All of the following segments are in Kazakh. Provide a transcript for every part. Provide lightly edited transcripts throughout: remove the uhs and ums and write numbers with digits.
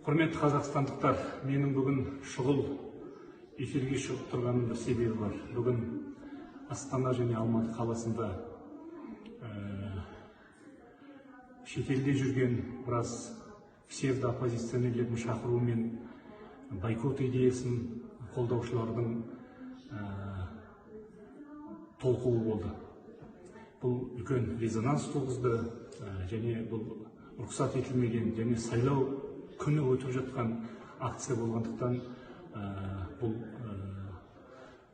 Құрметті қазақстандықтар, менің бүгін шұғыл эфирге шығып тұрғаным бір себебі бар. Бүгін Астана және Алматы қаласында шетелде жүрген біраз псевдооппозиционерлердің шақыруымен бойкот идеясын қолдаушылардың толқуы болды. Бұл үлкен резонанс туғызды және бұл рұқсат етілмеген және сайлау күні өтіп жатқан акция болғандықтан бұл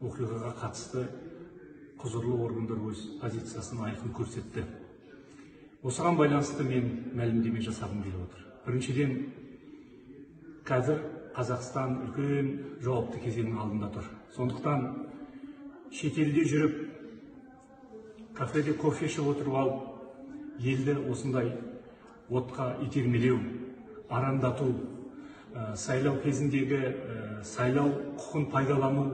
оқиғаға қатысты құзырлы органдар өз позициясын айқын көрсетті. Осыған байланысты мен мәлімдеме жасағым келіп отыр. Біріншіден, қазір Қазақстан үлкен жауапты кезеңнің алдында тұр. Сондықтан шетелде жүріп, кафеде кофе ішіп отырып алып, елді осындай отқа итермелеу, арандату, сайлау кезіндегі сайлау құқын пайдалану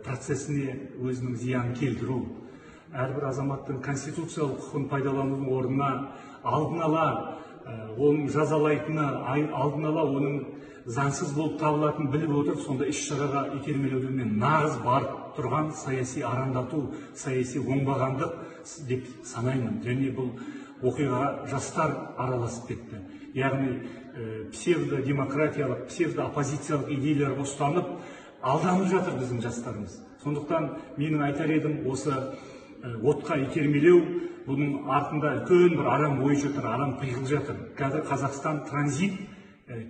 процесіне өзінің зиянын келтіру, әрбір азаматтың конституциялық құқын пайдаланудың орнына алдын ала оның жазалайтыны, алдын ала оның заңсыз болып табылатынын біліп отырып, сонда іс-шараға итермелеумен нағыз барып тұрған саяси арандату, саяси оңбағандық деп санаймын. Және бұл оқиғаға жастар араласып кетті. Яғни псевдодемократиялық, псевдооппозициялық идеяларға ұстанып, алданып жатыр біздің жастарымыз. Сондықтан менің айтар едім, осы отқа итермелеу, бұның артында үлкен бір арам ой жатыр, арам пиғыл жатыр. Қазір Қазақстан транзит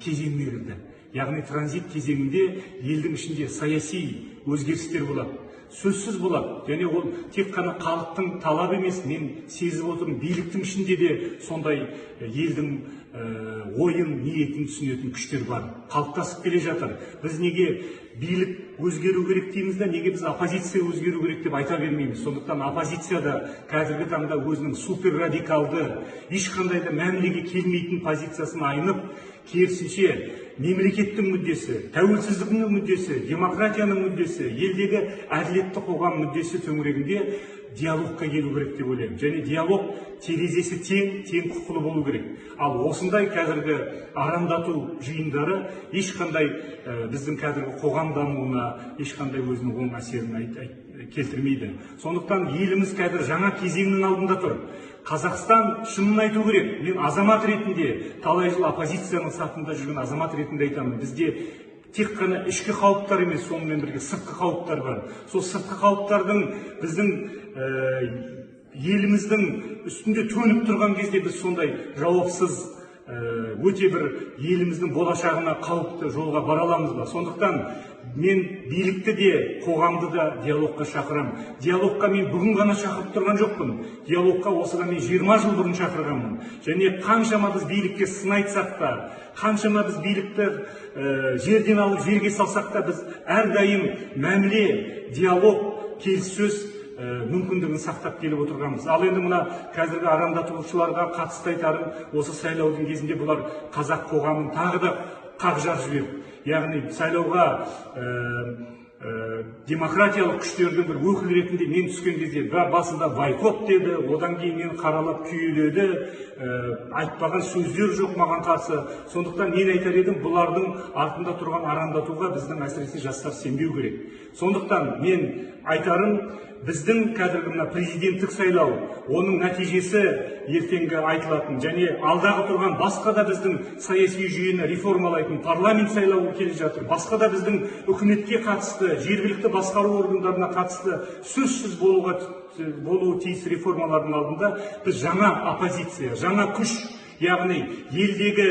кезеңіне кірді. Яғни транзит кезеңінде елдің ішінде саяси өзгерістер болады. Сөзсіз болады. Және ол тек қана халықтың талабы емес, мен сезіп отырмын, биліктің ішінде де сондай елдің ойын, ниетін түсінетін күштер бар. Қалыптасып келе жатыр. Біз неге билік өзгеру керек дейміз да, неге біз оппозиция өзгеру керек деп айта бермейміз. Сондықтан оппозицияда қазіргі таңда өзінің супер радикалды, ешқандай да мәмілеге келмейтін позициясын айнып, керісінше мемлекеттің мүддесі, тәуелсіздіктің мүддесі, демократияның мүддесі, елдегі әділетті қоғам мүддесі төңірегінде диалогқа келу керек деп ойлаймын. Және диалог терезесі тең құқылы болу керек. Ал осындай қазіргі арандату жиындары ешқандай біздің қазіргі қоғам дамуына ешқандай өзінің оң әсерін келтірмейді. Сондықтан еліміз қазір жаңа кезеңнің алдында тұр. Қазақстан шынын айту керек. Мен азамат ретінде, талай жыл оппозицияның сатында жүрген азамат ретінде айтамын. Бізде тек қана ішкі қауіптар емес, сонымен бірге сыртқы қауіптар бар. Сол сыртқы қауіптардың біздің еліміздің үстінде төніп тұрған кезде біз сондай жауапсыз, өте бір еліміздің болашағына қауіпті жолға бара аламыз ба? Сондықтан мен билікті де, қоғамды да диалогқа шақырам. Диалогқа мен бүгін ғана шақырып тұрған жоқпын. Диалогқа осыдан мен 20 жыл бұрын шақырғанмын. Және қаншама біз билікке сын айтсақ та, қаншама біз билікті жерден алып жерге салсақ та, біз әрдайым мәміле, диалог, келіссөз мүмкіндігін сақтап келіп отырғанбыз. Ал енді мына қазіргі арандатушыларға қатысты айтарым, осы сайлаудың кезінде бұлар қазақ қоғамын тағы да қақжар жіберді. Яғни сайлауға демократиялық күштердің бір өкіл ретінде мен түскен кезде басында бойкот деді, одан кейін мен қаралап күйеледі, айтпаған сөздер жоқ маған қарсы. Сондықтан мен айтар едім, бұлардың артында тұрған арандатуға біздің әсіресе жастар сенбеу керек. Сондықтан мен айтарым, біздің қазіргі президенттік сайлау, оның нәтижесі ертеңгі айтылатын, және алдағы тұрған басқа да біздің саяси жүйені реформалайтын парламент сайлауы келе жатыр. Басқа да біздің үкіметке қатысты, жергілікті басқару органдарына қатысты сөзсіз болуы тиіс реформалардың алдында біз жаңа оппозиция, жаңа күш, яғни елдегі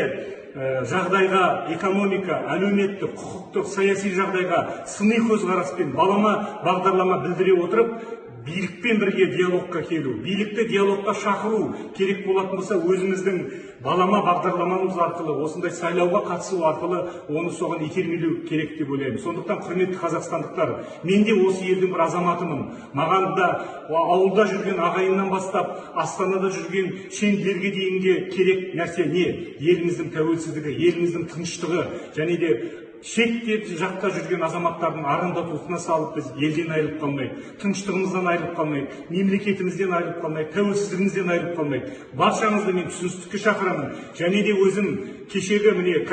жағдайға, экономика, әлеуметтік, құқықтық, саяси жағдайға сыни көзқараспен балама бағдарлама білдіре отырып, билікпен бірге диалогқа келу, билікті диалогқа шақыру керек болатын болса, өзіміздің балама бағдарламамыз арқылы, осындай сайлауға қатысу арқылы оны соған итермелеу керек деп ойлаймын. Сондықтан, құрметті қазақстандықтар, мен де осы елдің бір азаматымын. Маған да ауылда жүрген ағайыннан бастап, Астанада жүрген шенділерге дейінге керек нәрсе не? Еліміздің тәуелсіздігі, еліміздің тыныштығы, және де шетте жақта жүрген азаматтардың арандатусына салып, біз елден айырылып қалмайық, тыныштығымыздан айырылып қалмайық, мемлекетімізден айырылып қалмайық, тәуелсіздігімізден айырылып қалмайық. Баршаңызды мен түсіністікке шақырамын, және де өзім кешегі міне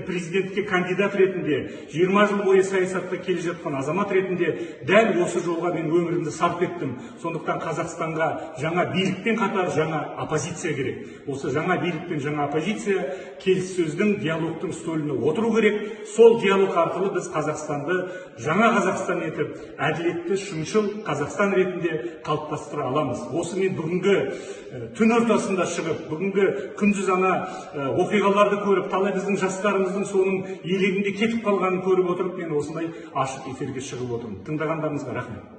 президентке кандидат ретінде 20 жыл бойы саясатта келе жатқан азамат ретінде дәл осы жолға мен өмірімді сарп еттім. Сондықтан Қазақстанға жаңа билікпен қатар жаңа оппозиция керек. Осы жаңа билік пен жаңа оппозиция келіссөздің, диалогтың столына отыру керек. Сол диалог арқылы біз Қазақстанды жаңа Қазақстан етіп, әділетті, шыншыл Қазақстан ретінде қалыптастыра аламыз. Осы мен бүгінгі түн ортасында шығып, бүгінгі күндіз ана оқиғаларды көріп, талай біздің жастарымыздың соның елегінде кетіп қалғанын көріп отырып, мен осындай ашық эфирге шығып отырмын. Тыңдағандарыңызға рахмет.